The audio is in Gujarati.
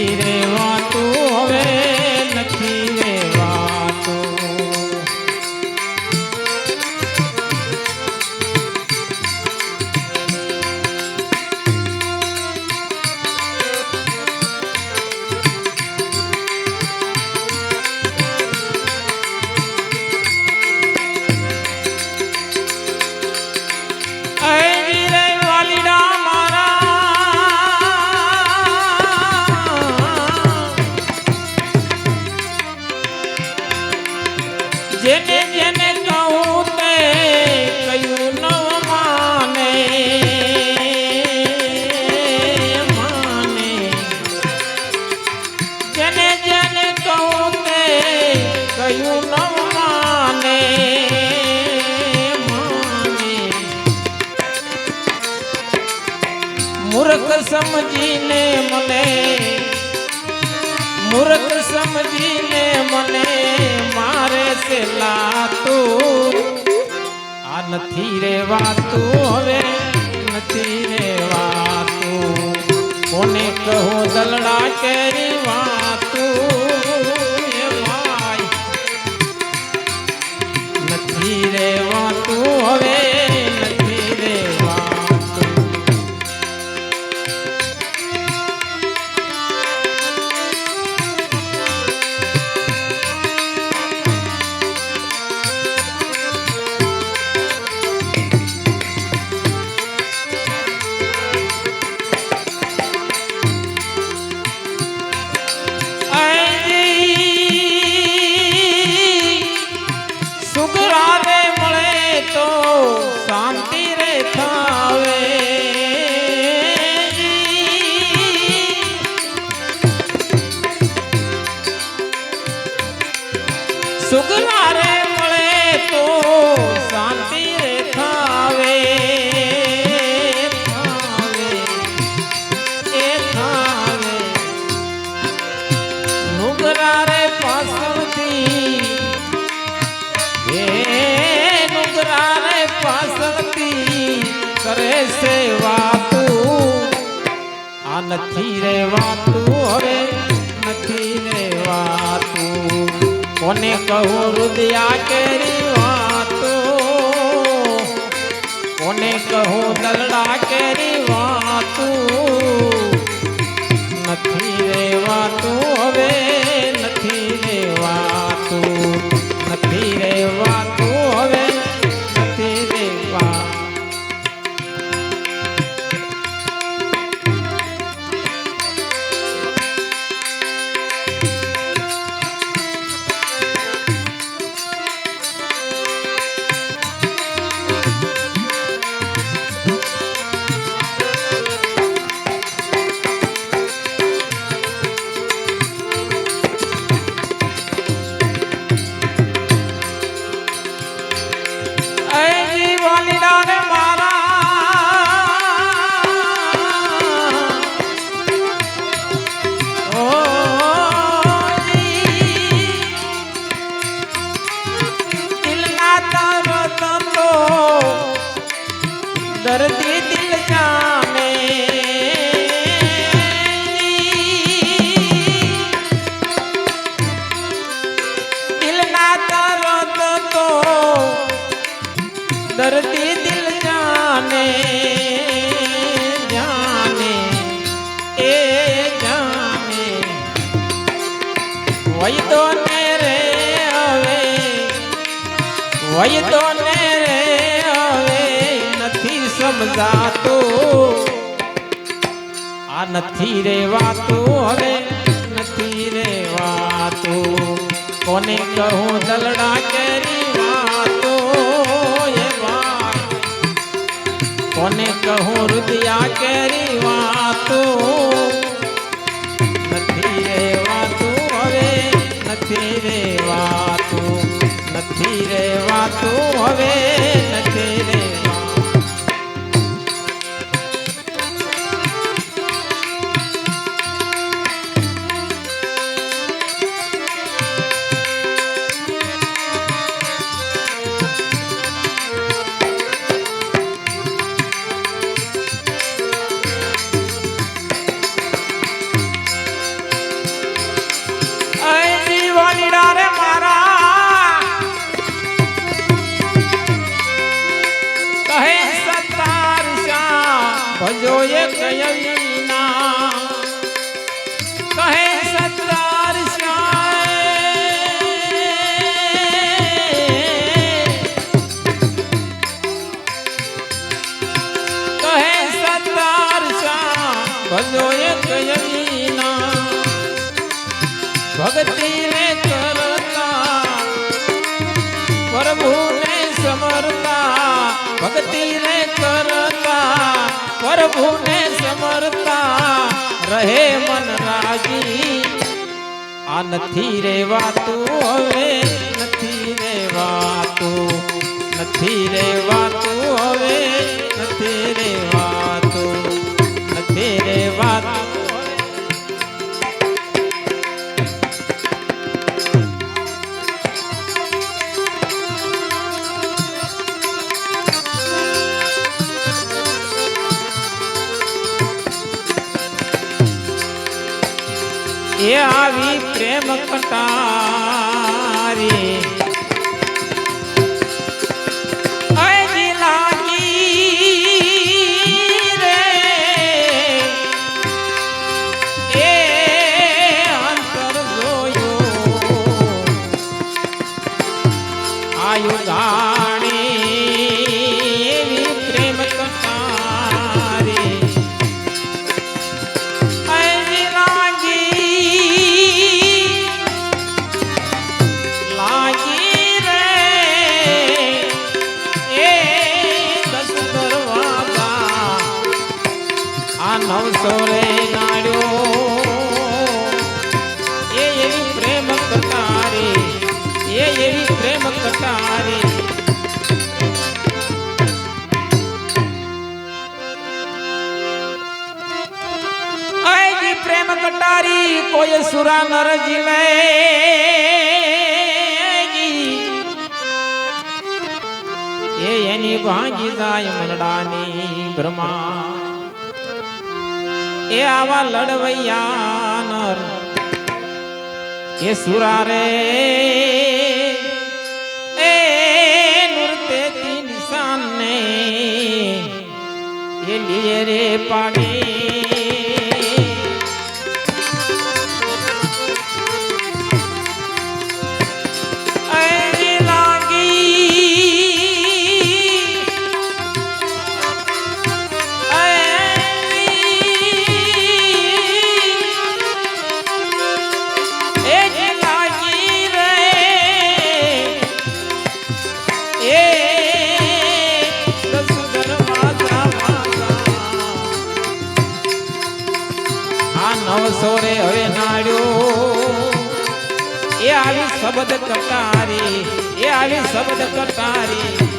નથી રેવાતું હવે નથી રેવાતું. જેને જેને કહું તે કયું ન માને માને. જેને જેને કહું તે કયું ન માને માને. મૂર્ખ સમજીને મને મૂર્ખ સમજીને મને મારે છે લાતું. આ નથી રેવાતું હવે નથી રેવાતું. કોને કહું દલડા કેરી વાતું એ ભાઈ નથી રેવાતું હવે નથી રેવાતું. શાંતિ રે થાવે સુગલા રે મળે તો શાંતિ રે થાવે થાવે એ થાવે. નુગરા રે પાસળથી એ નુગરા રે પાસળથી કરે છે વાતું. આ નથી રેવાતું હવે નથી રેવાતું. કોને કહું હૃદયા કેરી વાતો કોને કહું દલડા કેરી વાતું. નથી રેવાતું હવે નથી રેવાતું નથી રેવાતું હવે નથી રેવાતું. दर्दी दिल जाने दिल ना दर्द तो दर्दी दिल जाने जाने ए जाने. वही तो मेरे आवे वही तो मेरे आवे નથી સમજાતું. આ નથી રેવાતું હવે નથી રેવાતું. કોને કહું દલડા કેરી વાતો એ ભાઈ કોને કહું હૃદયા કેરી વાતો. નથી રેવાતું હવે નથી રેવાતું નથી રેવાતું હવે નથી રેવાતું. ભજો એક વિના કહે સત્તાર કહે સત્તાર ભજો એક વિના ભક્તિ રે કરતા પ્રભુને સમરતા ભક્તિ રે કરતા પ્રભુને સમરતા રહે મન રાજી આ નથી રેવાતું હવે નથી રેવાતું નથી રેવાતું હવે નથી રેવાતું નથી રેવાતું એ આવી પ્રેમ કટારી અજી લાગી રે એ અંતર જોયો આયુ ગાણી એવી પ્રેમ કટારી નવસોરે નાડ્યો એ એવી પ્રેમ કટારી એ એવી પ્રેમ કટારી આજી પ્રેમ કટારી કોઈ સુરા નર જીલે એ એની ભાંગી જાય મનડાની બ્રહ્મા એ આવા લડવૈયા નર એ સુરારે એ નુરતે નિશાન ને એ લીએ રે પાડી નવસોરે હવે નાડ્યો એ આવી શબ્દ કટારી એ આવી શબ્દ કટારી